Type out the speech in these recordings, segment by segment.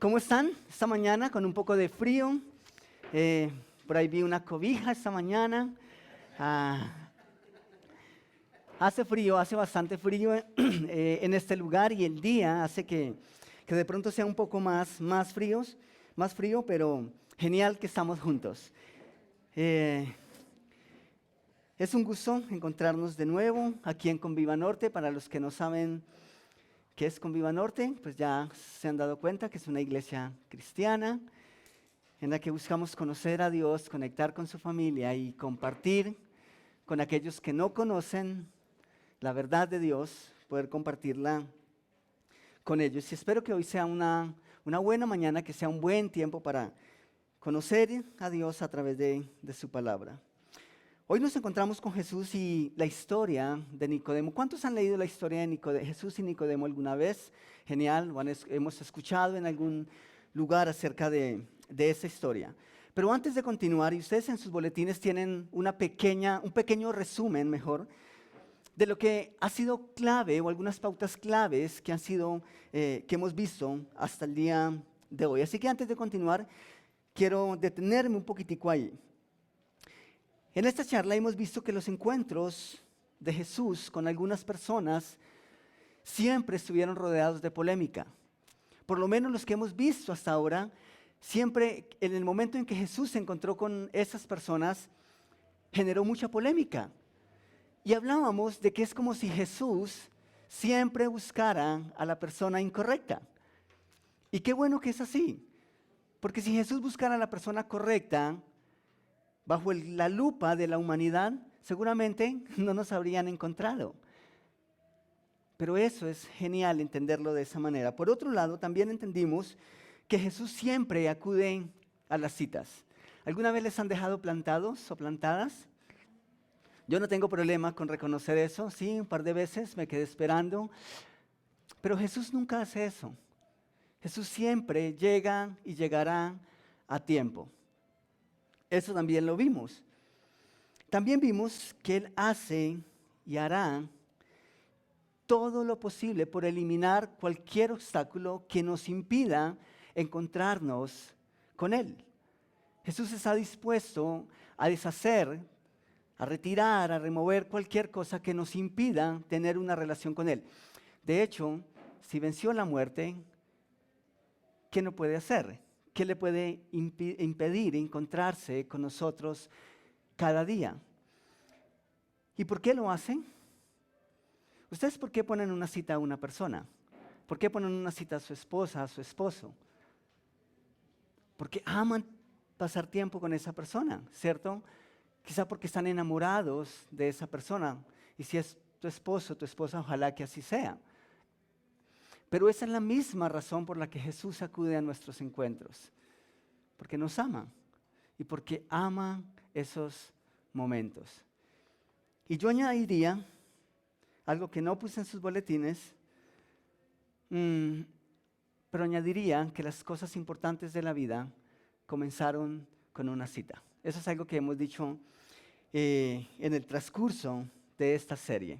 ¿Cómo están esta mañana con un poco de frío? Por ahí vi una cobija esta mañana. Hace frío, hace bastante frío en este lugar y el día hace que de pronto sea un poco más frío, pero genial que estamos juntos. Es un gusto encontrarnos de nuevo aquí en Conviva Norte. Para los que no saben ¿qué es Conviva Norte? Pues ya se han dado cuenta que es una iglesia cristiana en la que buscamos conocer a Dios, conectar con su familia y compartir con aquellos que no conocen la verdad de Dios, poder compartirla con ellos. Y espero que hoy sea una buena mañana, que sea un buen tiempo para conocer a Dios a través de su palabra. Hoy nos encontramos con Jesús y la historia de Nicodemo. ¿Cuántos han leído la historia de Jesús y Nicodemo alguna vez? Genial, hemos escuchado en algún lugar acerca de esa historia. Pero antes de continuar, y ustedes en sus boletines tienen un pequeño resumen mejor, de lo que ha sido clave o algunas pautas claves que hemos visto hasta el día de hoy. Así que antes de continuar, quiero detenerme un poquitico ahí. En esta charla hemos visto que los encuentros de Jesús con algunas personas siempre estuvieron rodeados de polémica. Por lo menos los que hemos visto hasta ahora, siempre en el momento en que Jesús se encontró con esas personas, generó mucha polémica. Y hablábamos de que es como si Jesús siempre buscara a la persona incorrecta. Y qué bueno que es así, porque si Jesús buscara a la persona correcta, bajo la lupa de la humanidad, seguramente no nos habrían encontrado. Pero eso es genial entenderlo de esa manera. Por otro lado, también entendimos que Jesús siempre acude a las citas. ¿Alguna vez les han dejado plantados o plantadas? Yo no tengo problema con reconocer eso. Sí, un par de veces me quedé esperando. Pero Jesús nunca hace eso. Jesús siempre llega y llegará a tiempo. Eso también lo vimos. También vimos que Él hace y hará todo lo posible por eliminar cualquier obstáculo que nos impida encontrarnos con Él. Jesús está dispuesto a deshacer, a retirar, a remover cualquier cosa que nos impida tener una relación con Él. De hecho, si venció la muerte, ¿qué no puede hacer? ¿Qué le puede impedir encontrarse con nosotros cada día? ¿Y por qué lo hacen? ¿Ustedes por qué ponen una cita a una persona? ¿Por qué ponen una cita a su esposa, a su esposo? Porque aman pasar tiempo con esa persona, ¿cierto? Quizá porque están enamorados de esa persona. Y si es tu esposo, tu esposa, ojalá que así sea. Pero esa es la misma razón por la que Jesús acude a nuestros encuentros. Porque nos ama y porque ama esos momentos. Y yo añadiría algo que no puse en sus boletines, pero añadiría que las cosas importantes de la vida comenzaron con una cita. Eso es algo que hemos dicho en el transcurso de esta serie.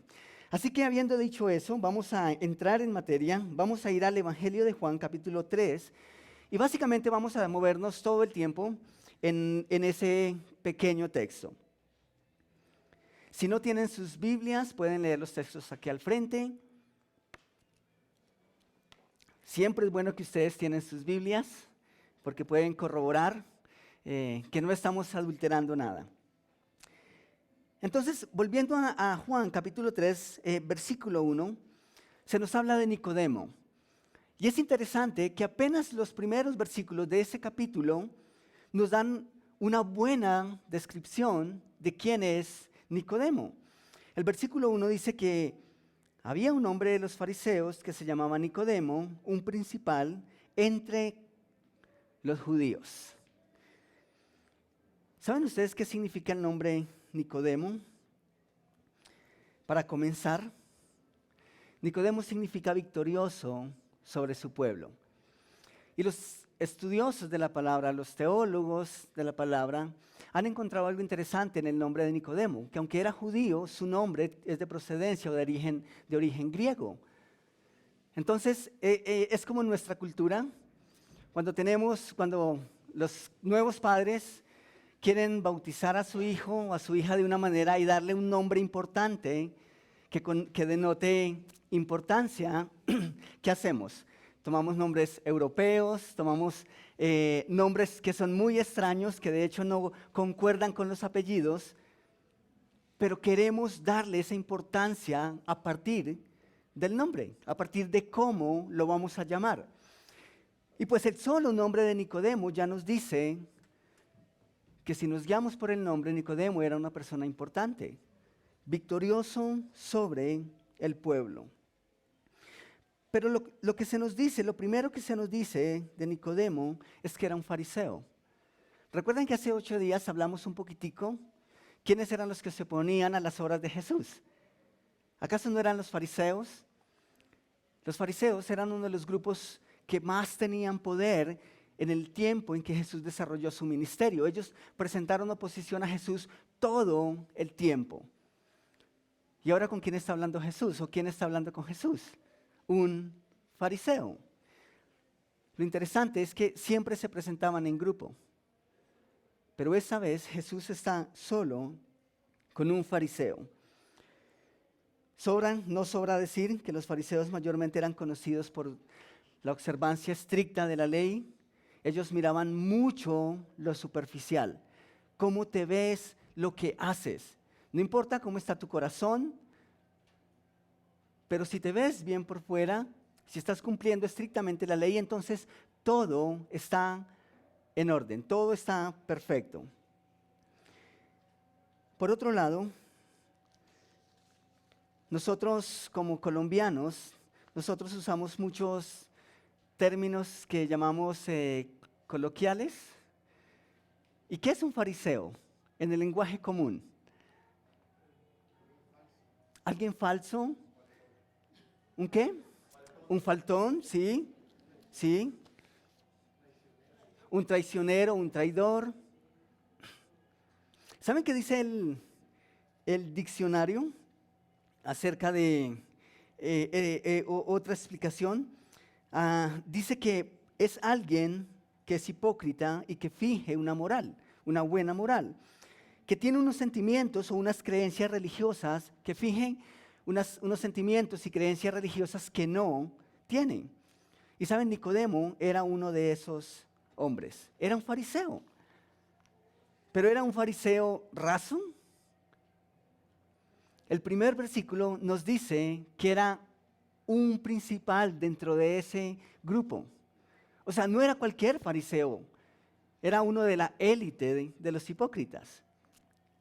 Así que habiendo dicho eso, vamos a entrar en materia, vamos a ir al Evangelio de Juan capítulo 3 y básicamente vamos a movernos todo el tiempo en ese pequeño texto. Si no tienen sus Biblias, pueden leer los textos aquí al frente. Siempre es bueno que ustedes tienen sus Biblias porque pueden corroborar que no estamos adulterando nada. Entonces, volviendo a Juan capítulo 3, versículo 1, se nos habla de Nicodemo. Y es interesante que apenas los primeros versículos de ese capítulo nos dan una buena descripción de quién es Nicodemo. El versículo 1 dice que había un hombre de los fariseos que se llamaba Nicodemo, un principal entre los judíos. ¿Saben ustedes qué significa el nombre Nicodemo? Para comenzar, Nicodemo significa victorioso sobre su pueblo. Y los estudiosos de la palabra, los teólogos de la palabra, han encontrado algo interesante en el nombre de Nicodemo, que aunque era judío, su nombre es de procedencia o de origen griego. Entonces, es como en nuestra cultura. Cuando los nuevos padres quieren bautizar a su hijo o a su hija de una manera y darle un nombre importante que denote importancia, ¿qué hacemos? Tomamos nombres europeos, tomamos nombres que son muy extraños, que de hecho no concuerdan con los apellidos, pero queremos darle esa importancia a partir del nombre, a partir de cómo lo vamos a llamar. Y pues el solo nombre de Nicodemo ya nos dice que si nos guiamos por el nombre, Nicodemo era una persona importante, victorioso sobre el pueblo. Pero lo que se nos dice, lo primero que se nos dice de Nicodemo es que era un fariseo. ¿Recuerdan que hace 8 días hablamos un poquitico? ¿Quiénes eran los que se oponían a las obras de Jesús? ¿Acaso no eran los fariseos? Los fariseos eran uno de los grupos que más tenían poder en el tiempo en que Jesús desarrolló su ministerio. Ellos presentaron oposición a Jesús todo el tiempo. ¿Y ahora con quién está hablando Jesús? ¿O quién está hablando con Jesús? Un fariseo. Lo interesante es que siempre se presentaban en grupo. Pero esa vez Jesús está solo con un fariseo. No sobra decir que los fariseos mayormente eran conocidos por la observancia estricta de la ley. Ellos miraban mucho lo superficial, cómo te ves, lo que haces. No importa cómo está tu corazón, pero si te ves bien por fuera, si estás cumpliendo estrictamente la ley, entonces todo está en orden, todo está perfecto. Por otro lado, nosotros como colombianos, nosotros usamos muchos términos que llamamos coloquiales. ¿Y qué es un fariseo en el lenguaje común? ¿Alguien falso? ¿Un qué? ¿Un faltón? Sí, sí. ¿Un traicionero, un traidor? ¿Saben qué dice el diccionario acerca de otra explicación? Dice que es alguien que es hipócrita y que finge una moral, una buena moral, que tiene unos sentimientos o unas creencias religiosas, que fingen unos sentimientos y creencias religiosas que no tienen. Y saben, Nicodemo era uno de esos hombres, era un fariseo, pero era un fariseo raso. El primer versículo nos dice que era un principal dentro de ese grupo. O sea, no era cualquier fariseo, era uno de la élite de los hipócritas.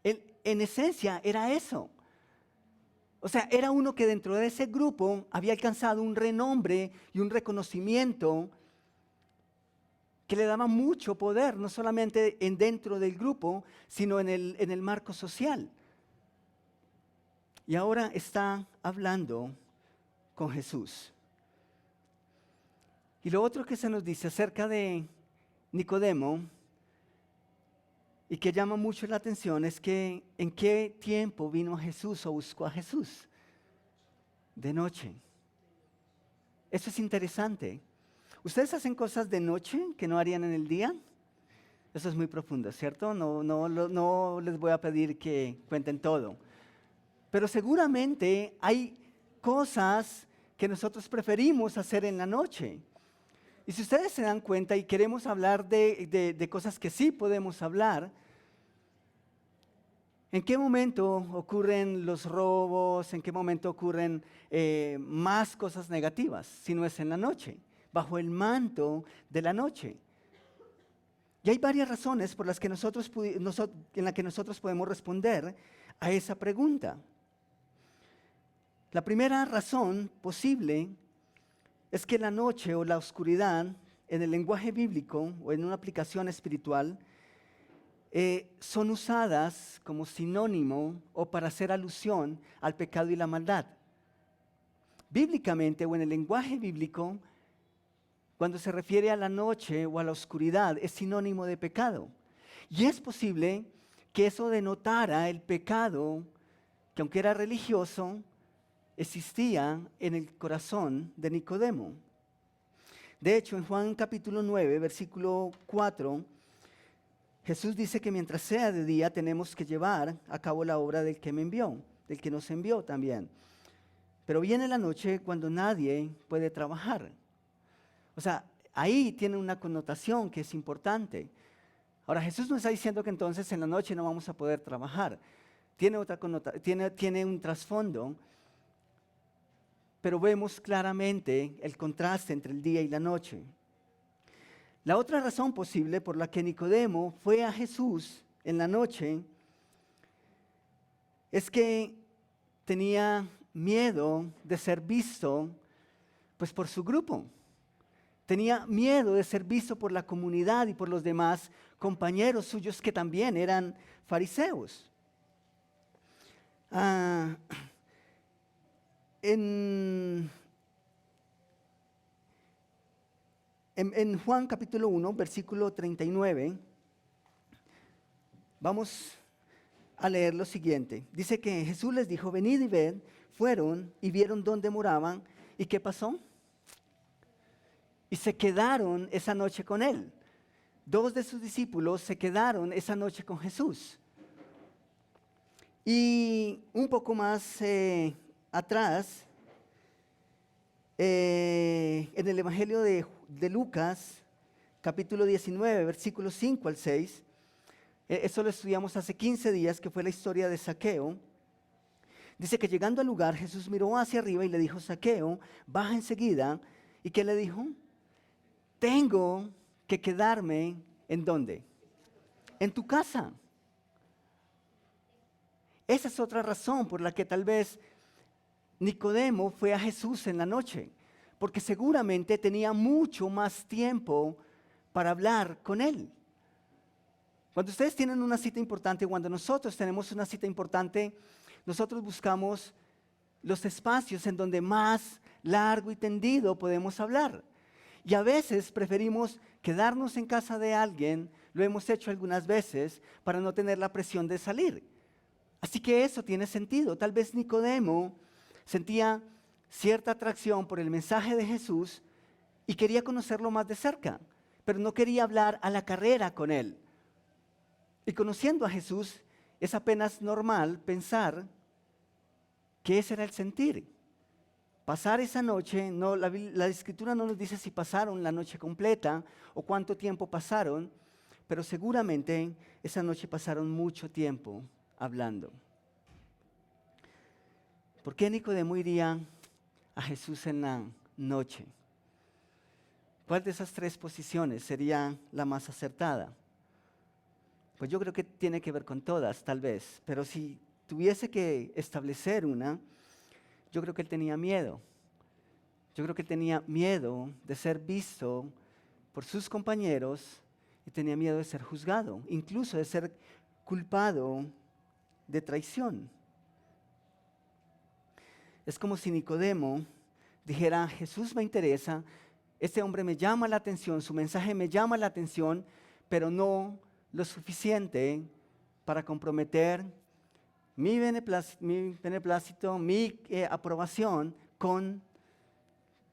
Él, en esencia, era eso. O sea, era uno que dentro de ese grupo había alcanzado un renombre y un reconocimiento que le daba mucho poder, no solamente dentro del grupo, sino en el marco social. Y ahora está hablando con Jesús. Y lo otro que se nos dice acerca de Nicodemo y que llama mucho la atención es que en qué tiempo vino a Jesús o buscó a Jesús. De noche. Eso es interesante. ¿Ustedes hacen cosas de noche que no harían en el día? Eso es muy profundo, ¿cierto? No les voy a pedir que cuenten todo. Pero seguramente hay cosas que nosotros preferimos hacer en la noche. Y si ustedes se dan cuenta y queremos hablar de cosas que sí podemos hablar, ¿en qué momento ocurren los robos? ¿En qué momento ocurren más cosas negativas? Si no es en la noche, bajo el manto de la noche. Y hay varias razones por las que en las que nosotros podemos responder a esa pregunta. La primera razón posible es que la noche o la oscuridad, en el lenguaje bíblico o en una aplicación espiritual, son usadas como sinónimo o para hacer alusión al pecado y la maldad. Bíblicamente o en el lenguaje bíblico, cuando se refiere a la noche o a la oscuridad, es sinónimo de pecado. Y es posible que eso denotara el pecado, que aunque era religioso, existía en el corazón de Nicodemo. De hecho, en Juan capítulo 9, versículo 4, Jesús dice que mientras sea de día tenemos que llevar a cabo la obra del que me envió, del que nos envió también. Pero viene la noche cuando nadie puede trabajar. O sea, ahí tiene una connotación que es importante. Ahora, Jesús no está diciendo que entonces en la noche no vamos a poder trabajar. Tiene otra tiene un trasfondo, pero vemos claramente el contraste entre el día y la noche. La otra razón posible por la que Nicodemo fue a Jesús en la noche es que tenía miedo de ser visto pues por su grupo. Tenía miedo de ser visto por la comunidad y por los demás compañeros suyos que también eran fariseos. En Juan capítulo 1, versículo 39, vamos a leer lo siguiente. Dice que Jesús les dijo, venid y ved. Fueron y vieron dónde moraban. ¿Y qué pasó? Y se quedaron esa noche con él. 2 de sus discípulos se quedaron esa noche con Jesús. Y un poco más atrás, en el Evangelio de Lucas, capítulo 19, versículos 5 al 6, eso lo estudiamos hace 15 días, que fue la historia de Zaqueo. Dice que llegando al lugar, Jesús miró hacia arriba y le dijo, Zaqueo, baja enseguida. ¿Y qué le dijo? Tengo que quedarme, ¿en dónde? En tu casa. Esa es otra razón por la que tal vez Nicodemo fue a Jesús en la noche, porque seguramente tenía mucho más tiempo para hablar con él. Cuando ustedes tienen una cita importante, cuando nosotros tenemos una cita importante, nosotros buscamos los espacios en donde más largo y tendido podemos hablar. Y a veces preferimos quedarnos en casa de alguien, lo hemos hecho algunas veces, para no tener la presión de salir. Así que eso tiene sentido. Tal vez Nicodemo sentía cierta atracción por el mensaje de Jesús y quería conocerlo más de cerca, pero no quería hablar a la carrera con él. Y conociendo a Jesús, es apenas normal pensar que ese era el sentir. Pasar esa noche, no, la Escritura no nos dice si pasaron la noche completa o cuánto tiempo pasaron, pero seguramente esa noche pasaron mucho tiempo hablando. ¿Por qué Nicodemo iría a Jesús en la noche? ¿Cuál de esas 3 posiciones sería la más acertada? Pues yo creo que tiene que ver con todas, tal vez, pero si tuviese que establecer una, yo creo que él tenía miedo. Yo creo que él tenía miedo de ser visto por sus compañeros y tenía miedo de ser juzgado, incluso de ser culpado de traición. Es como si Nicodemo dijera, Jesús me interesa, este hombre me llama la atención, su mensaje me llama la atención, pero no lo suficiente para comprometer mi beneplácito, mi aprobación con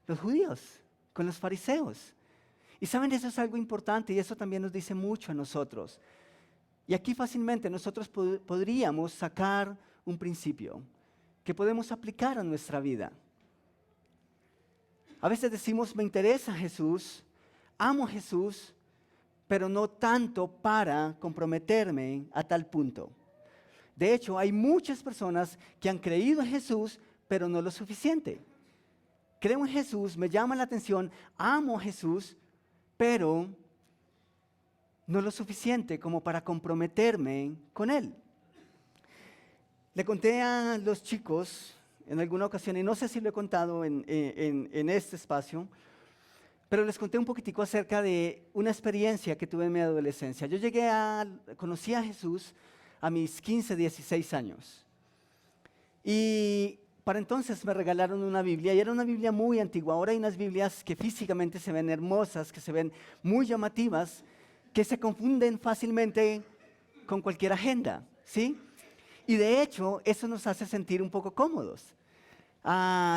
los judíos, con los fariseos. Y saben, eso es algo importante y eso también nos dice mucho a nosotros. Y aquí fácilmente nosotros podríamos sacar un principio que podemos aplicar a nuestra vida. A veces decimos, me interesa Jesús, amo a Jesús, pero no tanto para comprometerme a tal punto. De hecho, hay muchas personas que han creído en Jesús, pero no lo suficiente. Creo en Jesús, me llama la atención, amo a Jesús, pero no lo suficiente como para comprometerme con Él. Le conté a los chicos en alguna ocasión, y no sé si lo he contado en este espacio, pero les conté un poquitico acerca de una experiencia que tuve en mi adolescencia. Yo conocí a Jesús a mis 15, 16 años. Y para entonces me regalaron una Biblia, y era una Biblia muy antigua. Ahora hay unas Biblias que físicamente se ven hermosas, que se ven muy llamativas, que se confunden fácilmente con cualquier agenda, ¿sí? Y de hecho, eso nos hace sentir un poco cómodos.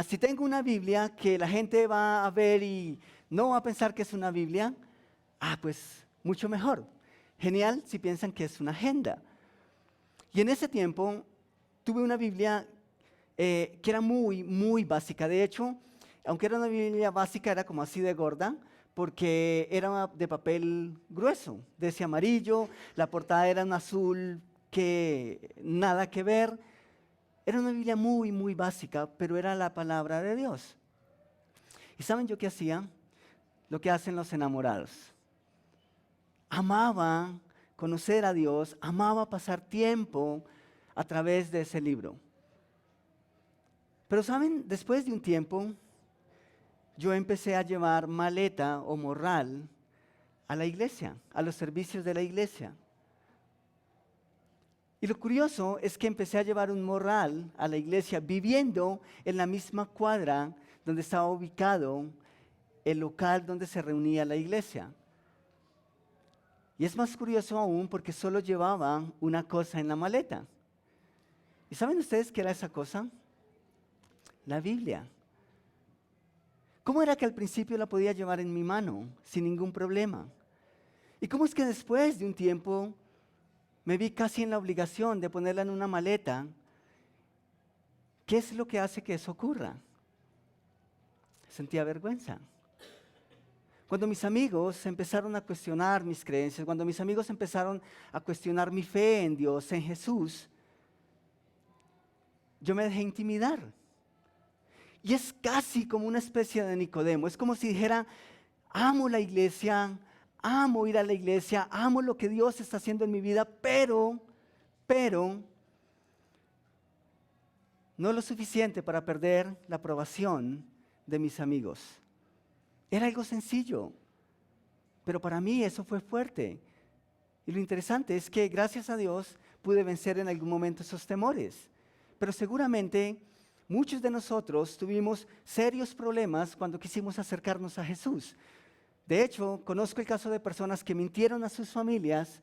Si tengo una Biblia que la gente va a ver y no va a pensar que es una Biblia, pues mucho mejor. Genial si piensan que es una agenda. Y en ese tiempo tuve una Biblia que era muy, muy básica. De hecho, aunque era una Biblia básica, era como así de gorda, porque era de papel grueso, de ese amarillo, la portada era un azul que nada que ver. Era una Biblia muy, muy básica, pero era la palabra de Dios. ¿Y saben yo qué hacía? Lo que hacen los enamorados. Amaba conocer a Dios, amaba pasar tiempo a través de ese libro. Pero saben, después de un tiempo, yo empecé a llevar maleta o morral a la iglesia, a los servicios de la iglesia. Y lo curioso es que empecé a llevar un morral a la iglesia viviendo en la misma cuadra donde estaba ubicado el local donde se reunía la iglesia. Y es más curioso aún porque solo llevaba una cosa en la maleta. ¿Y saben ustedes qué era esa cosa? La Biblia. ¿Cómo era que al principio la podía llevar en mi mano sin ningún problema? ¿Y cómo es que después de un tiempo me vi casi en la obligación de ponerla en una maleta? ¿Qué es lo que hace que eso ocurra? Sentía vergüenza. Cuando mis amigos empezaron a cuestionar mis creencias, cuando mis amigos empezaron a cuestionar mi fe en Dios, en Jesús, yo me dejé intimidar. Y es casi como una especie de Nicodemo. Es como si dijera, amo la iglesia, amo ir a la iglesia, amo lo que Dios está haciendo en mi vida, pero, no lo suficiente para perder la aprobación de mis amigos. Era algo sencillo, pero para mí eso fue fuerte. Y lo interesante es que gracias a Dios pude vencer en algún momento esos temores. Pero seguramente muchos de nosotros tuvimos serios problemas cuando quisimos acercarnos a Jesús. De hecho, conozco el caso de personas que mintieron a sus familias.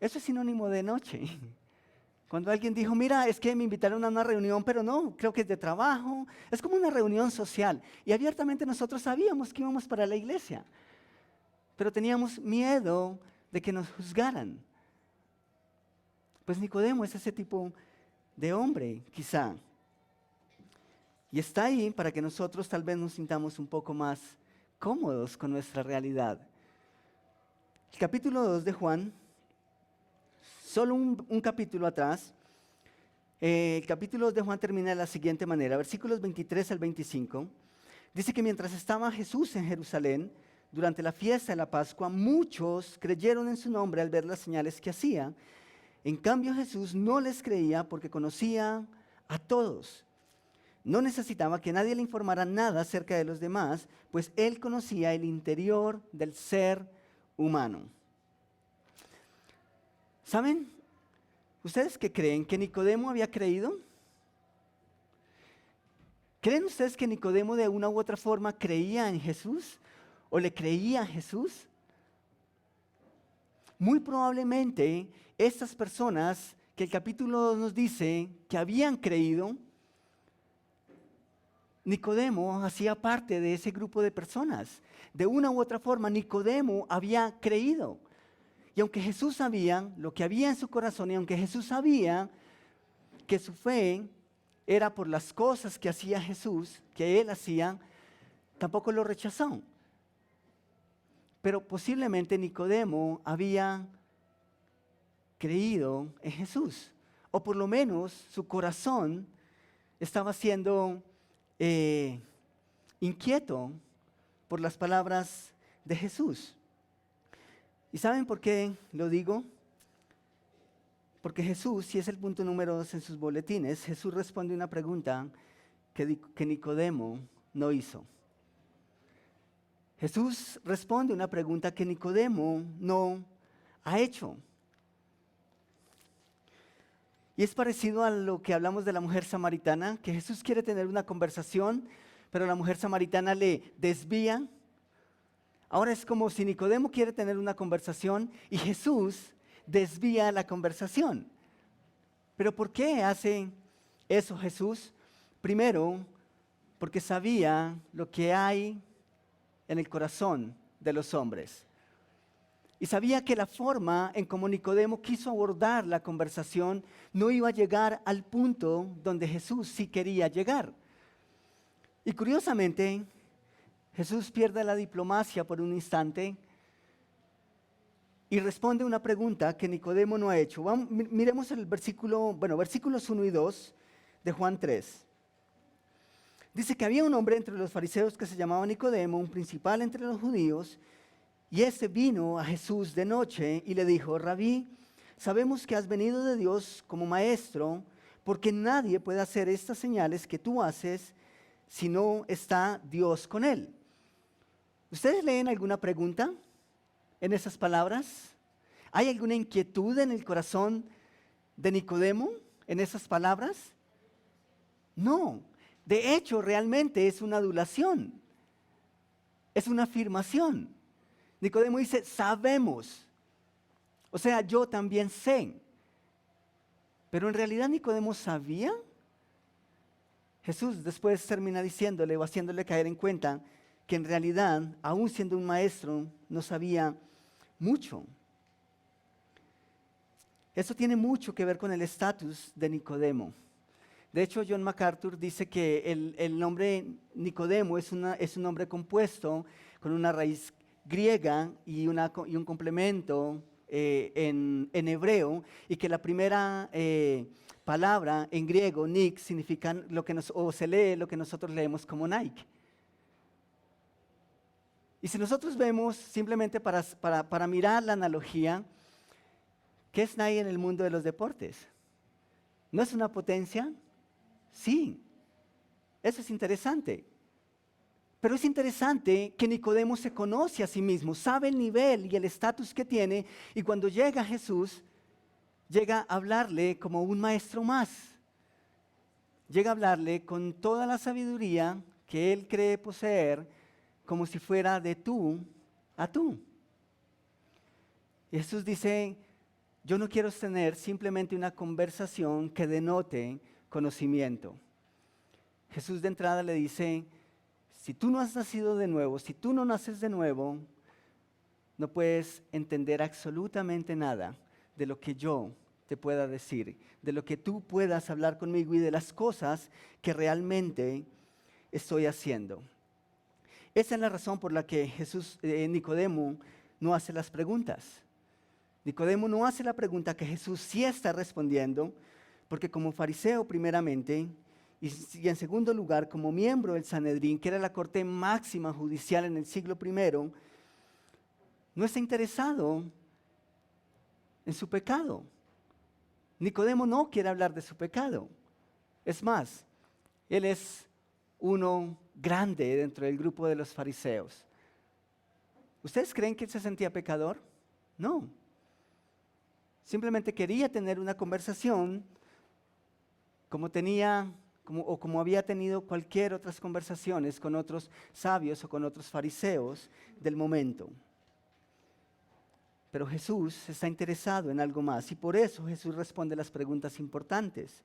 Eso es sinónimo de noche. Cuando alguien dijo, mira, es que me invitaron a una reunión, pero no, creo que es de trabajo. Es como una reunión social. Y abiertamente nosotros sabíamos que íbamos para la iglesia. Pero teníamos miedo de que nos juzgaran. Pues Nicodemo es ese tipo de hombre, quizá. Y está ahí para que nosotros tal vez nos sintamos un poco más cómodos con nuestra realidad. El capítulo 2 de Juan, solo un capítulo atrás, el capítulo 2 de Juan termina de la siguiente manera, versículos 23 al 25, dice que mientras estaba Jesús en Jerusalén, durante la fiesta de la Pascua, muchos creyeron en su nombre al ver las señales que hacía. En cambio Jesús no les creía porque conocía a todos. No necesitaba que nadie le informara nada acerca de los demás, pues él conocía el interior del ser humano. ¿Saben? ¿Ustedes qué creen? ¿Que Nicodemo había creído? ¿Creen ustedes que Nicodemo de una u otra forma creía en Jesús? ¿O le creía a Jesús? Muy probablemente estas personas que el capítulo 2 nos dice que habían creído, Nicodemo hacía parte de ese grupo de personas. De una u otra forma, Nicodemo había creído. Y aunque Jesús sabía lo que había en su corazón, y aunque Jesús sabía que su fe era por las cosas que hacía Jesús, que él hacía, tampoco lo rechazó. Pero posiblemente Nicodemo había creído en Jesús. O por lo menos su corazón estaba siendo inquieto por las palabras de Jesús. ¿Y saben por qué lo digo? Porque Jesús, y es el punto número 2 en sus boletines, Jesús responde una pregunta que Nicodemo no hizo. Jesús responde una pregunta que Nicodemo no ha hecho. Y es parecido a lo que hablamos de la mujer samaritana, que Jesús quiere tener una conversación, pero la mujer samaritana le desvía. Ahora es como si Nicodemo quiere tener una conversación y Jesús desvía la conversación. ¿Pero por qué hace eso Jesús? Primero, porque sabía lo que hay en el corazón de los hombres. Y sabía que la forma en cómo Nicodemo quiso abordar la conversación no iba a llegar al punto donde Jesús sí quería llegar. Y curiosamente, Jesús pierde la diplomacia por un instante y responde una pregunta que Nicodemo no ha hecho. Miremos el versículos 1 y 2 de Juan 3. Dice que había un hombre entre los fariseos que se llamaba Nicodemo, un principal entre los judíos, y este vino a Jesús de noche y le dijo: Rabí, sabemos que has venido de Dios como maestro, porque nadie puede hacer estas señales que tú haces si no está Dios con él. ¿Ustedes leen alguna pregunta en esas palabras? ¿Hay alguna inquietud en el corazón de Nicodemo en esas palabras? No. De hecho, realmente es una adulación. Es una afirmación. Nicodemo dice: sabemos. O sea, yo también sé. Pero en realidad Nicodemo sabía. Jesús después termina diciéndole o haciéndole caer en cuenta que en realidad, aún siendo un maestro, no sabía mucho. Eso tiene mucho que ver con el estatus de Nicodemo. De hecho, John MacArthur dice que el nombre Nicodemo es un nombre compuesto con una raíz griega y un complemento en hebreo, y que la primera palabra en griego, Nick, significa o se lee lo que nosotros leemos como Nike. Y si nosotros vemos, simplemente para mirar la analogía, ¿qué es Nike en el mundo de los deportes? ¿No es una potencia? Sí, eso es interesante. Pero es interesante que Nicodemo se conoce a sí mismo, sabe el nivel y el estatus que tiene, y cuando llega Jesús, llega a hablarle como un maestro más. Llega a hablarle con toda la sabiduría que él cree poseer, como si fuera de tú a tú. Y Jesús dice: yo no quiero tener simplemente una conversación que denote conocimiento. Jesús de entrada le dice: si tú no has nacido de nuevo, si tú no naces de nuevo, no puedes entender absolutamente nada de lo que yo te pueda decir, de lo que tú puedas hablar conmigo y de las cosas que realmente estoy haciendo. Esa es la razón por la que Nicodemo no hace las preguntas. Nicodemo no hace la pregunta que Jesús sí está respondiendo, porque como fariseo primeramente, y en segundo lugar como miembro del Sanedrín, que era la corte máxima judicial en el siglo I, no está interesado en su pecado. Nicodemo no quiere hablar de su pecado. Es más, él es uno grande dentro del grupo de los fariseos. ¿Ustedes creen que él se sentía pecador? No. Simplemente quería tener una conversación como había tenido cualquier otras conversaciones con otros sabios o con otros fariseos del momento. Pero Jesús está interesado en algo más, y por eso Jesús responde las preguntas importantes.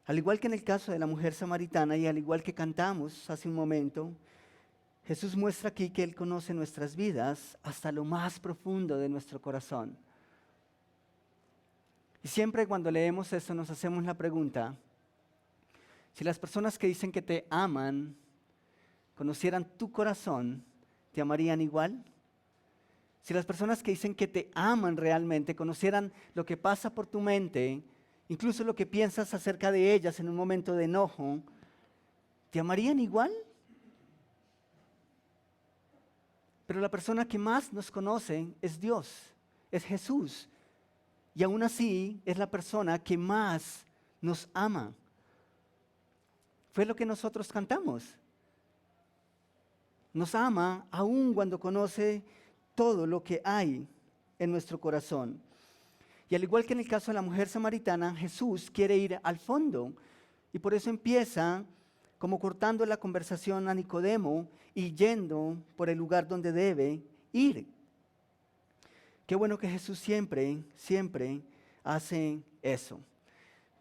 Al igual que en el caso de la mujer samaritana y al igual que cantamos hace un momento, Jesús muestra aquí que Él conoce nuestras vidas hasta lo más profundo de nuestro corazón. Y siempre cuando leemos eso nos hacemos la pregunta: si las personas que dicen que te aman conocieran tu corazón, ¿te amarían igual? Si las personas que dicen que te aman realmente conocieran lo que pasa por tu mente, incluso lo que piensas acerca de ellas en un momento de enojo, ¿te amarían igual? Pero la persona que más nos conoce es Dios, es Jesús. Y aún así es la persona que más nos ama. Fue lo que nosotros cantamos. Nos ama aún cuando conoce todo lo que hay en nuestro corazón. Y al igual que en el caso de la mujer samaritana, Jesús quiere ir al fondo. Y por eso empieza como cortando la conversación a Nicodemo y yendo por el lugar donde debe ir. Qué bueno que Jesús siempre hace eso.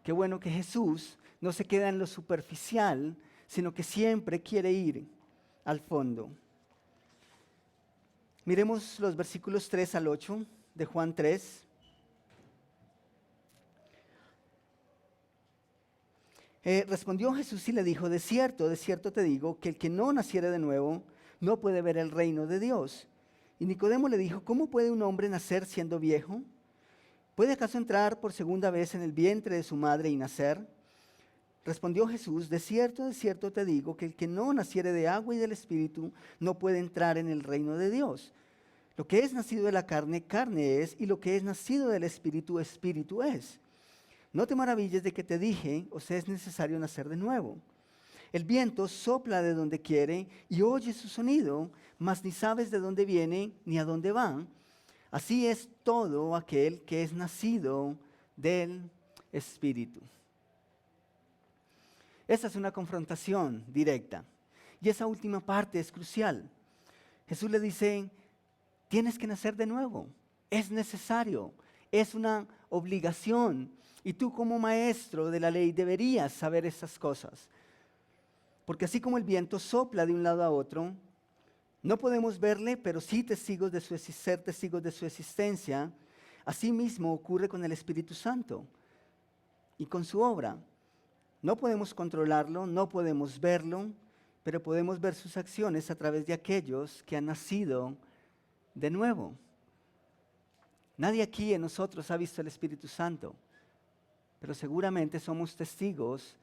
Qué bueno que Jesús no se queda en lo superficial, sino que siempre quiere ir al fondo. Miremos los versículos 3 al 8 de Juan 3. Respondió Jesús y le dijo, de cierto te digo, que el que no naciere de nuevo no puede ver el reino de Dios. Y Nicodemo le dijo, ¿cómo puede un hombre nacer siendo viejo? ¿Puede acaso entrar por segunda vez en el vientre de su madre y nacer? Respondió Jesús, de cierto te digo, que el que no naciere de agua y del Espíritu no puede entrar en el reino de Dios. Lo que es nacido de la carne, carne es, y lo que es nacido del Espíritu, espíritu es. No te maravilles de que te dije, os es necesario nacer de nuevo. El viento sopla de donde quiere y oye su sonido, mas ni sabes de dónde viene ni a dónde va. Así es todo aquel que es nacido del Espíritu. Esa es una confrontación directa. Y esa última parte es crucial. Jesús le dice, tienes que nacer de nuevo. Es necesario, es una obligación. Y tú como maestro de la ley deberías saber esas cosas. Porque así como el viento sopla de un lado a otro, no podemos verle, pero sí ser testigos de su existencia. Así mismo ocurre con el Espíritu Santo y con su obra. No podemos controlarlo, no podemos verlo, pero podemos ver sus acciones a través de aquellos que han nacido de nuevo. Nadie aquí en nosotros ha visto el Espíritu Santo, pero seguramente somos testigos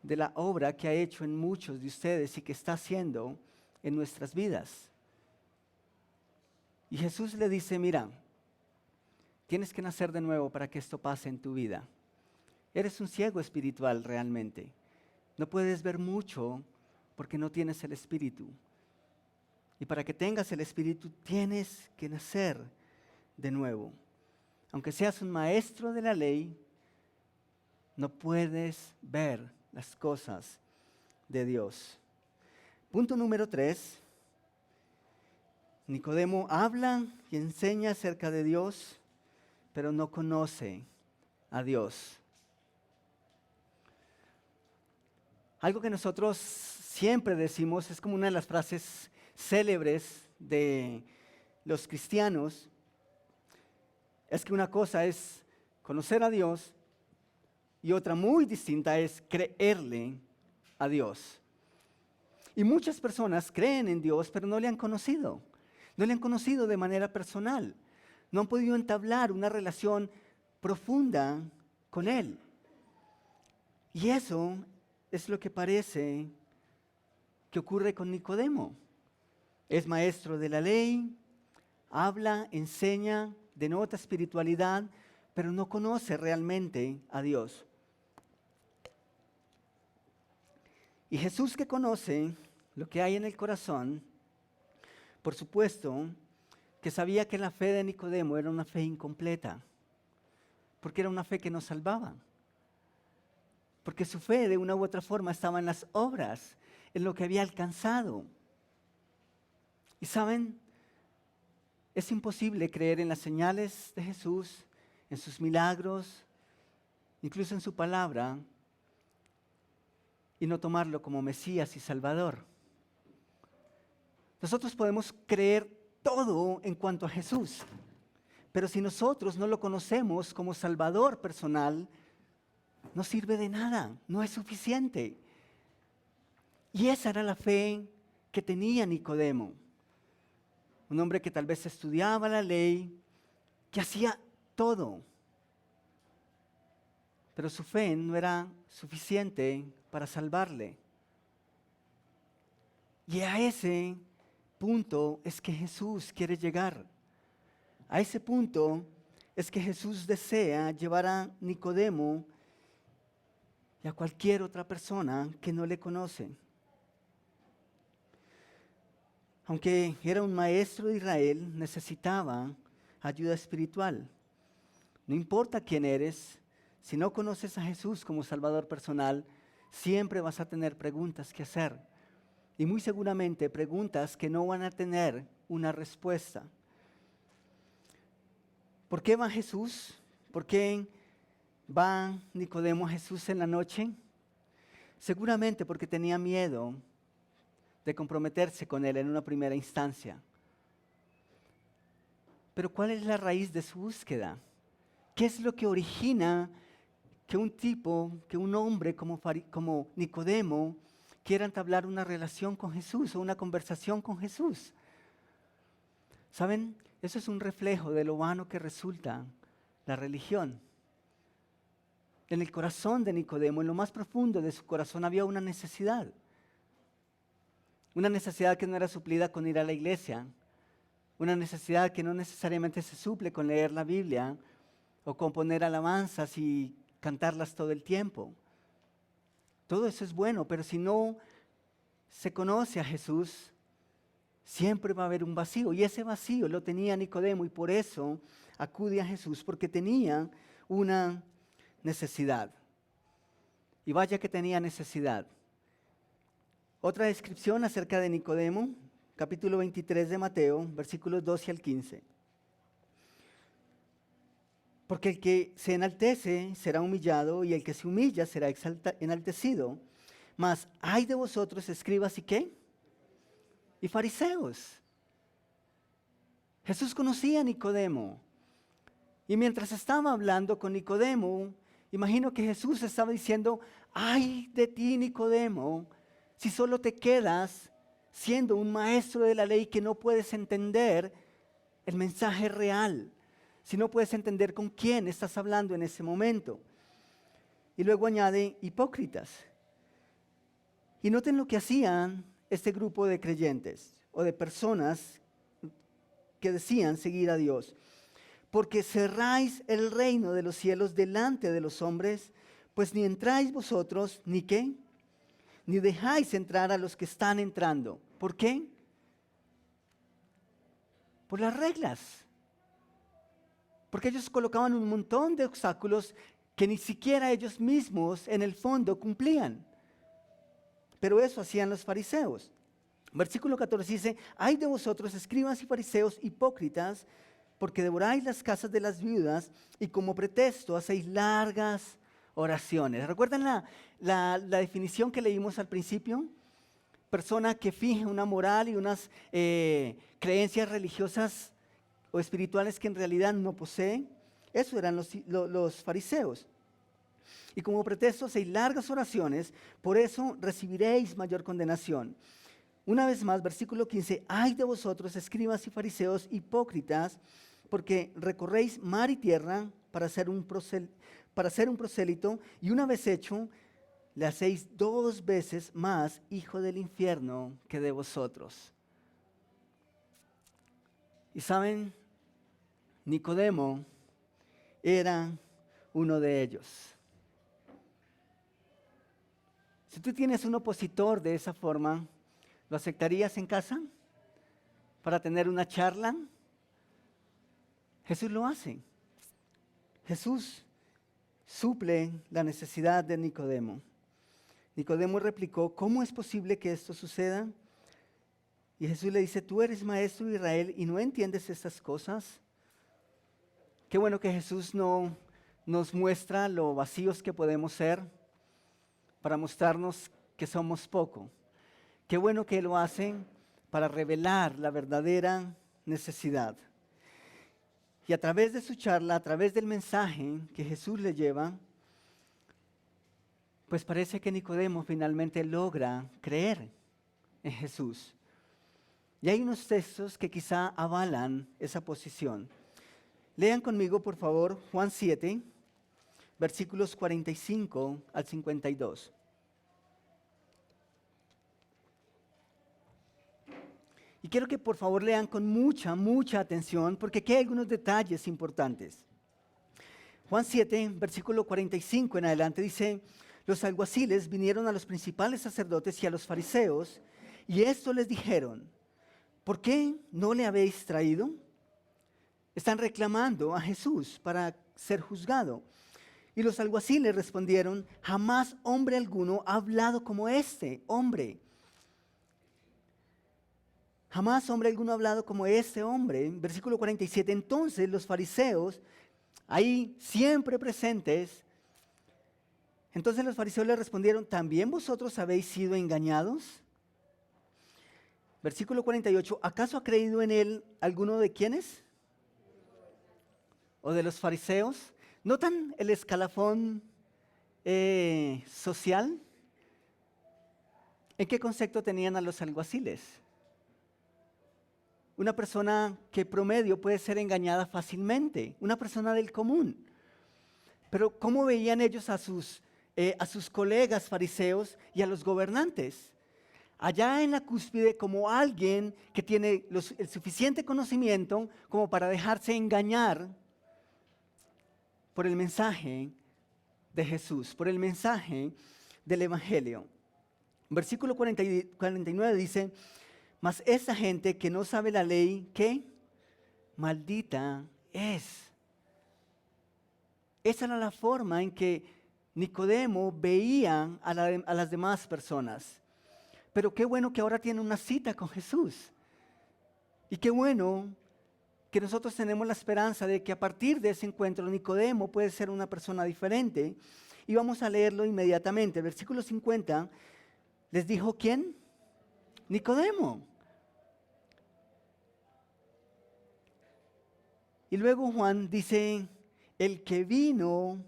de la obra que ha hecho en muchos de ustedes y que está haciendo en nuestras vidas. Y Jesús le dice, mira, tienes que nacer de nuevo para que esto pase en tu vida. Eres un ciego espiritual realmente. No puedes ver mucho porque no tienes el Espíritu. Y para que tengas el Espíritu tienes que nacer de nuevo. Aunque seas un maestro de la ley, no puedes ver las cosas de Dios. Punto número 3. Nicodemo habla y enseña acerca de Dios, pero no conoce a Dios. Algo que nosotros siempre decimos, es como una de las frases célebres de los cristianos, es que una cosa es conocer a Dios y otra muy distinta es creerle a Dios. Y muchas personas creen en Dios, pero no le han conocido. No le han conocido de manera personal. No han podido entablar una relación profunda con Él. Y eso es lo que parece que ocurre con Nicodemo. Es maestro de la ley, habla, enseña, denota espiritualidad, pero no conoce realmente a Dios. Y Jesús, que conoce lo que hay en el corazón, por supuesto que sabía que la fe de Nicodemo era una fe incompleta, porque era una fe que no salvaba. Porque su fe de una u otra forma estaba en las obras, en lo que había alcanzado. Y saben, es imposible creer en las señales de Jesús, en sus milagros, incluso en su palabra, y no tomarlo como Mesías y Salvador. Nosotros podemos creer todo en cuanto a Jesús, pero si nosotros no lo conocemos como Salvador personal, no sirve de nada, no es suficiente. Y esa era la fe que tenía Nicodemo. Un hombre que tal vez estudiaba la ley, que hacía todo. Pero su fe no era suficiente para salvarle. Y a ese punto es que Jesús quiere llegar. A ese punto es que Jesús desea llevar a Nicodemo y a cualquier otra persona que no le conoce. Aunque era un maestro de Israel, necesitaba ayuda espiritual. No importa quién eres, si no conoces a Jesús como Salvador personal, siempre vas a tener preguntas que hacer. Y muy seguramente preguntas que no van a tener una respuesta. ¿Por qué va Jesús? ¿Por qué va Nicodemo a Jesús en la noche, seguramente porque tenía miedo de comprometerse con él en una primera instancia. Pero ¿cuál es la raíz de su búsqueda? ¿Qué es lo que origina que un hombre como Nicodemo quiera entablar una relación con Jesús o una conversación con Jesús? ¿Saben? Eso es un reflejo de lo vano que resulta la religión. En el corazón de Nicodemo, en lo más profundo de su corazón, había una necesidad. Una necesidad que no era suplida con ir a la iglesia. Una necesidad que no necesariamente se suple con leer la Biblia o componer alabanzas y cantarlas todo el tiempo. Todo eso es bueno, pero si no se conoce a Jesús, siempre va a haber un vacío. Y ese vacío lo tenía Nicodemo y por eso acude a Jesús, porque tenía una necesidad. Y vaya que tenía necesidad. Otra descripción acerca de Nicodemo, capítulo 23 de Mateo, versículos 12 al 15. Porque el que se enaltece será humillado y el que se humilla será enaltecido. Mas ay de vosotros, escribas y qué? Y fariseos. Jesús conocía a Nicodemo. Y mientras estaba hablando con Nicodemo, imagino que Jesús estaba diciendo, ay de ti, Nicodemo, si solo te quedas siendo un maestro de la ley que no puedes entender el mensaje real, si no puedes entender con quién estás hablando en ese momento. Y luego añade, hipócritas. Y noten lo que hacían este grupo de creyentes o de personas que decían seguir a Dios. Porque cerráis el reino de los cielos delante de los hombres, pues ni entráis vosotros, ni qué, ni dejáis entrar a los que están entrando. ¿Por qué? Por las reglas. Porque ellos colocaban un montón de obstáculos que ni siquiera ellos mismos en el fondo cumplían. Pero eso hacían los fariseos. Versículo 14 dice, ay de vosotros, escribas y fariseos hipócritas, porque devoráis las casas de las viudas y como pretexto hacéis largas oraciones. ¿Recuerdan la definición que leímos al principio? Persona que finge una moral y unas creencias religiosas o espirituales que en realidad no posee. Eso eran los fariseos. Y como pretexto hacéis largas oraciones, por eso recibiréis mayor condenación. Una vez más, versículo 15, ay de vosotros, escribas y fariseos hipócritas, porque recorréis mar y tierra para ser un prosélito, y una vez hecho, le hacéis 2 veces más hijo del infierno que de vosotros. Y saben, Nicodemo era uno de ellos. Si tú tienes un opositor de esa forma, ¿lo aceptarías en casa para tener una charla? Jesús lo hace. Jesús suple la necesidad de Nicodemo. Nicodemo replicó, ¿cómo es posible que esto suceda? Y Jesús le dice, tú eres maestro de Israel y no entiendes estas cosas. Qué bueno que Jesús no nos muestra lo vacíos que podemos ser para mostrarnos que somos poco. Qué bueno que lo hace para revelar la verdadera necesidad. Y a través de su charla, a través del mensaje que Jesús le lleva, pues parece que Nicodemo finalmente logra creer en Jesús. Y hay unos textos que quizá avalan esa posición. Lean conmigo, por favor, Juan 7, versículos 45 al 52. Y quiero que por favor lean con mucha atención, porque aquí hay algunos detalles importantes. Juan 7, versículo 45 en adelante dice, los alguaciles vinieron a los principales sacerdotes y a los fariseos, y esto les dijeron, ¿por qué no le habéis traído? Están reclamando a Jesús para ser juzgado. Y los alguaciles respondieron, jamás hombre alguno ha hablado como este hombre. Jamás hombre alguno ha hablado como este hombre. Versículo 47, entonces los fariseos, ahí siempre presentes, Entonces los fariseos le respondieron, ¿también vosotros habéis sido engañados? Versículo 48, ¿acaso ha creído en él alguno de quiénes? ¿O de los fariseos? ¿Notan el escalafón social? ¿En qué concepto tenían a los alguaciles? Una persona que promedio puede ser engañada fácilmente, una persona del común. Pero ¿cómo veían ellos a sus colegas fariseos y a los gobernantes? Allá en la cúspide como alguien que tiene el suficiente conocimiento como para dejarse engañar por el mensaje de Jesús, por el mensaje del Evangelio. Versículo 49 dice, mas esa gente que no sabe la ley, ¿qué? Maldita es. Esa era la forma en que Nicodemo veía a las demás personas. Pero qué bueno que ahora tiene una cita con Jesús. Y qué bueno que nosotros tenemos la esperanza de que a partir de ese encuentro Nicodemo puede ser una persona diferente. Y vamos a leerlo inmediatamente. Versículo 50, les dijo, ¿quién? Nicodemo. Y luego Juan dice, el que vino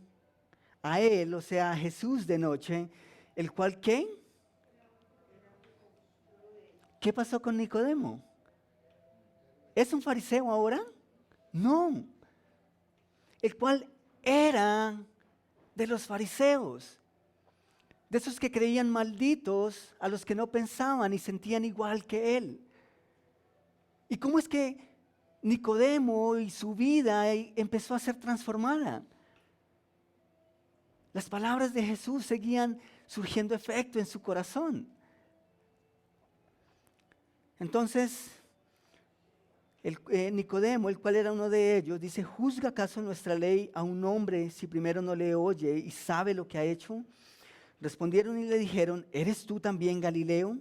a él, o sea, a Jesús de noche, el cual, ¿qué? ¿Qué pasó con Nicodemo? ¿Es un fariseo ahora? No. El cual era de los fariseos, de esos que creían malditos a los que no pensaban y sentían igual que él. ¿Y cómo es que Nicodemo y su vida empezó a ser transformada? Las palabras de Jesús seguían surgiendo efecto en su corazón. Entonces, Nicodemo, el cual era uno de ellos, dice, ¿juzga acaso nuestra ley a un hombre si primero no le oye y sabe lo que ha hecho? Respondieron y le dijeron, ¿eres tú también Galileo?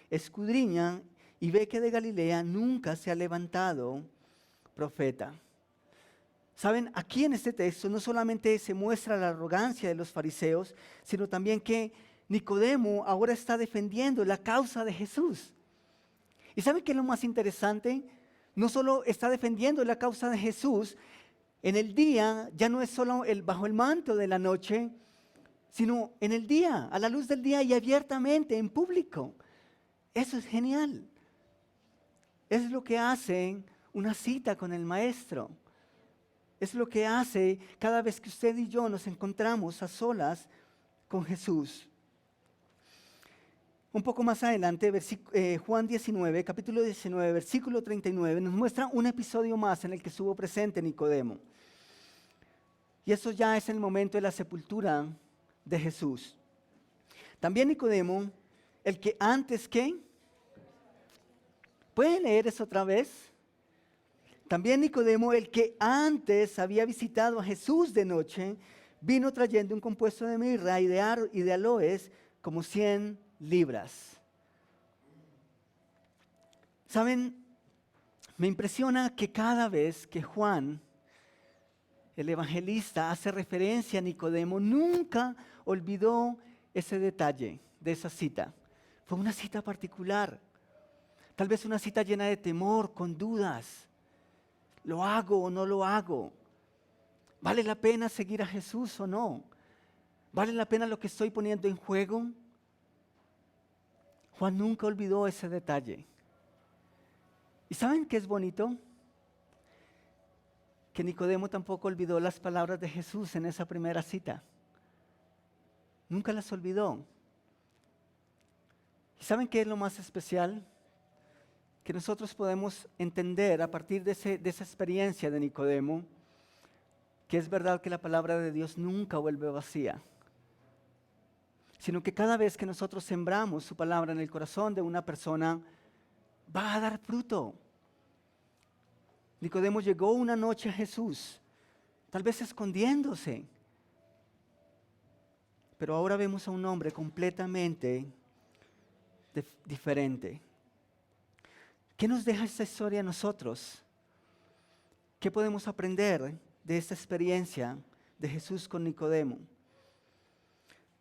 Escudriña y ve que de Galilea nunca se ha levantado profeta. Saben, aquí en este texto no solamente se muestra la arrogancia de los fariseos, sino también que Nicodemo ahora está defendiendo la causa de Jesús. ¿Y saben qué es lo más interesante? No solo está defendiendo la causa de Jesús, en el día ya no es solo bajo el manto de la noche, sino en el día, a la luz del día y abiertamente, en público. Eso es genial. Es lo que hace una cita con el Maestro. Es lo que hace cada vez que usted y yo nos encontramos a solas con Jesús. Un poco más adelante, Juan 19, capítulo 19, versículo 39, nos muestra un episodio más en el que estuvo presente Nicodemo. Y eso ya es el momento de la sepultura de Jesús. También Nicodemo, el que antes que... ¿Pueden leer eso otra vez? También Nicodemo, el que antes había visitado a Jesús de noche, vino trayendo un compuesto de mirra y de aloes como 100 libras. ¿Saben? Me impresiona que cada vez que Juan, el evangelista, hace referencia a Nicodemo, nunca olvidó ese detalle de esa cita. Fue una cita particular, tal vez una cita llena de temor, con dudas. ¿Lo hago o no lo hago? ¿Vale la pena seguir a Jesús o no? ¿Vale la pena lo que estoy poniendo en juego? Juan nunca olvidó ese detalle. ¿Y saben qué es bonito? Que Nicodemo tampoco olvidó las palabras de Jesús en esa primera cita. Nunca las olvidó. ¿Y saben qué es lo más especial? Que nosotros podemos entender a partir de esa experiencia de Nicodemo, que es verdad que la palabra de Dios nunca vuelve vacía, sino que cada vez que nosotros sembramos su palabra en el corazón de una persona, va a dar fruto. Nicodemo llegó una noche a Jesús, tal vez escondiéndose, pero ahora vemos a un hombre completamente diferente. ¿Qué nos deja esta historia a nosotros? ¿Qué podemos aprender de esta experiencia de Jesús con Nicodemo?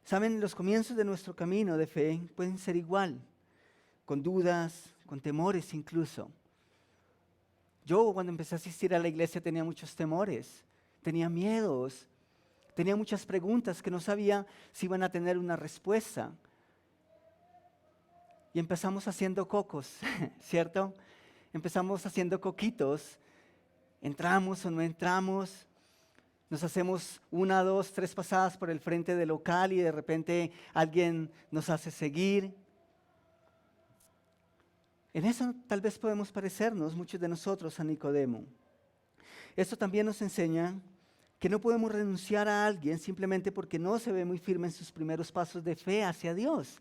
Saben, los comienzos de nuestro camino de fe pueden ser igual, con dudas, con temores incluso. Yo cuando empecé a asistir a la iglesia tenía muchos temores, tenía miedos, tenía muchas preguntas que no sabía si iban a tener una respuesta. Y empezamos haciendo cocos, ¿cierto? Empezamos haciendo coquitos, entramos o no entramos, nos hacemos 1, 2, 3 pasadas por el frente del local y de repente alguien nos hace seguir. En eso tal vez podemos parecernos, muchos de nosotros, a Nicodemo. Esto también nos enseña que no podemos renunciar a alguien simplemente porque no se ve muy firme en sus primeros pasos de fe hacia Dios.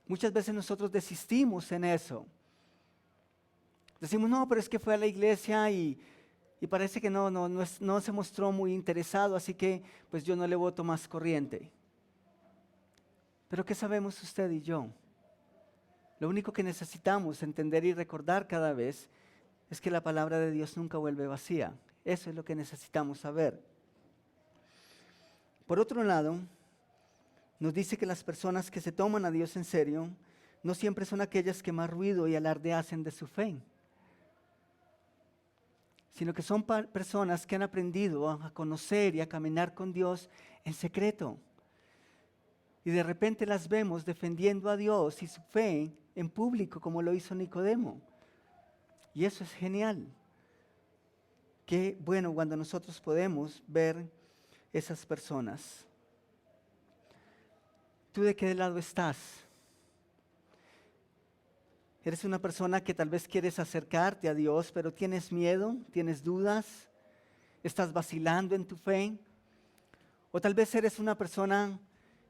Muchas veces nosotros desistimos en eso. Decimos, no, pero es que fue a la iglesia y parece que no se mostró muy interesado, así que pues yo no le voto más corriente. Pero ¿qué sabemos usted y yo? Lo único que necesitamos entender y recordar cada vez es que la palabra de Dios nunca vuelve vacía. Eso es lo que necesitamos saber. Por otro lado, nos dice que las personas que se toman a Dios en serio no siempre son aquellas que más ruido y alarde hacen de su fe, sino que son personas que han aprendido a conocer y a caminar con Dios en secreto. Y de repente las vemos defendiendo a Dios y su fe en público, como lo hizo Nicodemo. Y eso es genial. Qué bueno cuando nosotros podemos ver esas personas. ¿Tú de qué lado estás? ¿Eres una persona que tal vez quieres acercarte a Dios, pero tienes miedo, tienes dudas, estás vacilando en tu fe? O tal vez eres una persona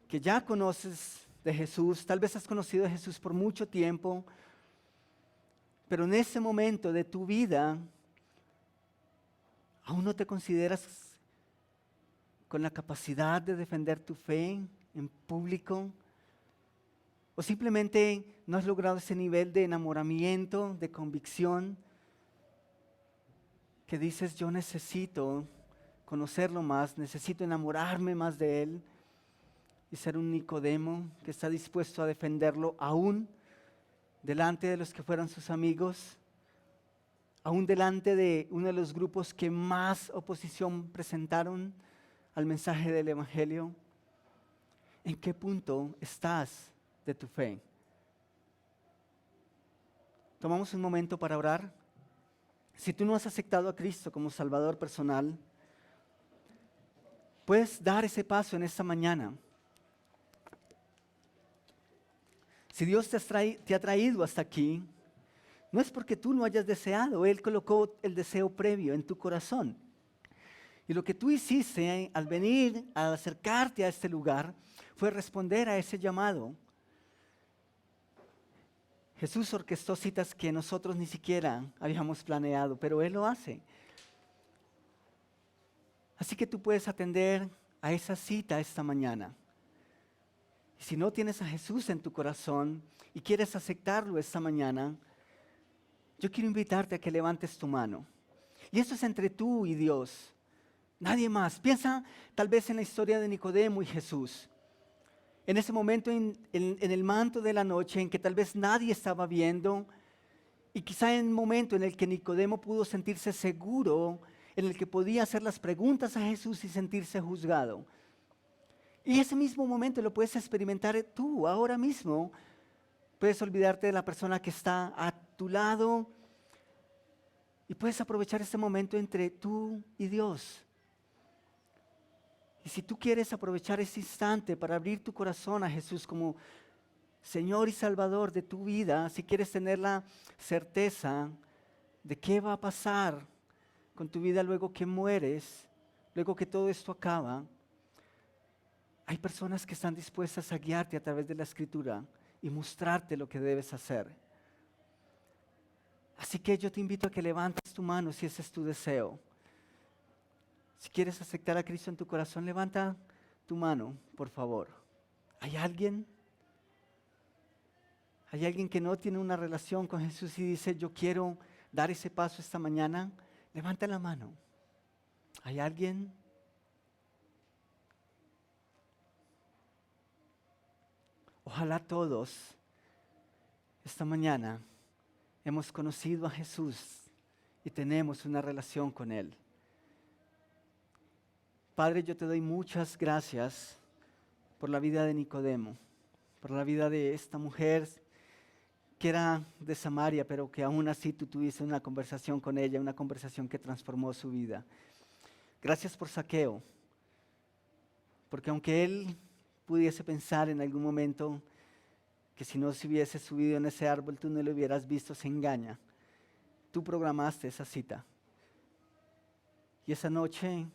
que ya conoces de Jesús, tal vez has conocido a Jesús por mucho tiempo, pero en ese momento de tu vida aún no te consideras con la capacidad de defender tu fe en público, o simplemente no has logrado ese nivel de enamoramiento, de convicción, que dices, yo necesito conocerlo más, necesito enamorarme más de Él y ser un Nicodemo que está dispuesto a defenderlo aún delante de los que fueran sus amigos, aún delante de uno de los grupos que más oposición presentaron al mensaje del Evangelio. ¿En qué punto estás de tu fe? Tomamos un momento para orar. Si tú no has aceptado a Cristo como Salvador personal, puedes dar ese paso en esta mañana. Si Dios te ha traído hasta aquí, no es porque tú lo hayas deseado, Él colocó el deseo previo en tu corazón. Y lo que tú hiciste al venir, al acercarte a este lugar, fue responder a ese llamado. Jesús orquestó citas que nosotros ni siquiera habíamos planeado, pero Él lo hace. Así que tú puedes atender a esa cita esta mañana. Y si no tienes a Jesús en tu corazón y quieres aceptarlo esta mañana, yo quiero invitarte a que levantes tu mano. Y eso es entre tú y Dios. Nadie más. Piensa tal vez en la historia de Nicodemo y Jesús. En ese momento en el manto de la noche en que tal vez nadie estaba viendo, y quizá en un momento en el que Nicodemo pudo sentirse seguro, en el que podía hacer las preguntas a Jesús y sentirse juzgado. Y ese mismo momento lo puedes experimentar tú, ahora mismo. Puedes olvidarte de la persona que está a tu lado y puedes aprovechar este momento entre tú y Dios. Y si tú quieres aprovechar ese instante para abrir tu corazón a Jesús como Señor y Salvador de tu vida, si quieres tener la certeza de qué va a pasar con tu vida luego que mueres, luego que todo esto acaba, hay personas que están dispuestas a guiarte a través de la Escritura y mostrarte lo que debes hacer. Así que yo te invito a que levantes tu mano si ese es tu deseo. Si quieres aceptar a Cristo en tu corazón, levanta tu mano, por favor. ¿Hay alguien? ¿Hay alguien que no tiene una relación con Jesús y dice, yo quiero dar ese paso esta mañana? Levanta la mano. ¿Hay alguien? Ojalá todos esta mañana hemos conocido a Jesús y tenemos una relación con Él. Padre, yo te doy muchas gracias por la vida de Nicodemo, por la vida de esta mujer que era de Samaria, pero que aún así tú tuviste una conversación con ella, una conversación que transformó su vida. Gracias por Zaqueo, porque aunque él pudiese pensar en algún momento que si no se hubiese subido en ese árbol tú no lo hubieras visto, se engaña. Tú programaste esa cita. Y esa noche,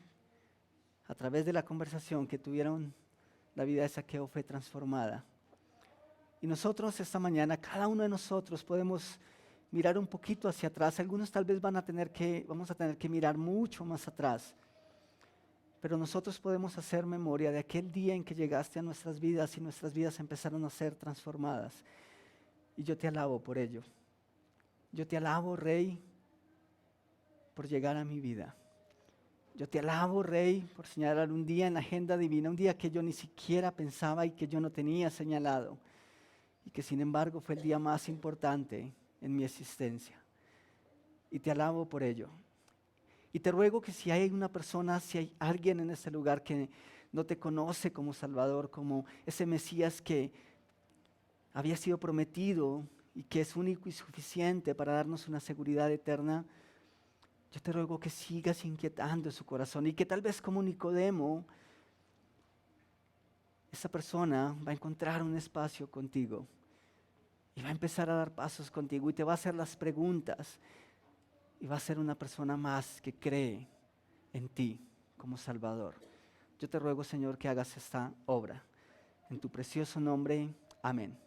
a través de la conversación que tuvieron, la vida de Zaqueo fue transformada. Y nosotros esta mañana, cada uno de nosotros podemos mirar un poquito hacia atrás. Algunos tal vez vamos a tener que mirar mucho más atrás. Pero nosotros podemos hacer memoria de aquel día en que llegaste a nuestras vidas y nuestras vidas empezaron a ser transformadas. Y yo te alabo por ello. Yo te alabo, Rey, por llegar a mi vida. Yo te alabo, Rey, por señalar un día en la agenda divina, un día que yo ni siquiera pensaba y que yo no tenía señalado. Y que sin embargo fue el día más importante en mi existencia. Y te alabo por ello. Y te ruego que si hay una persona, si hay alguien en este lugar que no te conoce como Salvador, como ese Mesías que había sido prometido y que es único y suficiente para darnos una seguridad eterna, yo te ruego que sigas inquietando su corazón y que tal vez como Nicodemo, esa persona va a encontrar un espacio contigo y va a empezar a dar pasos contigo y te va a hacer las preguntas y va a ser una persona más que cree en ti como Salvador. Yo te ruego, Señor, que hagas esta obra. En tu precioso nombre, amén.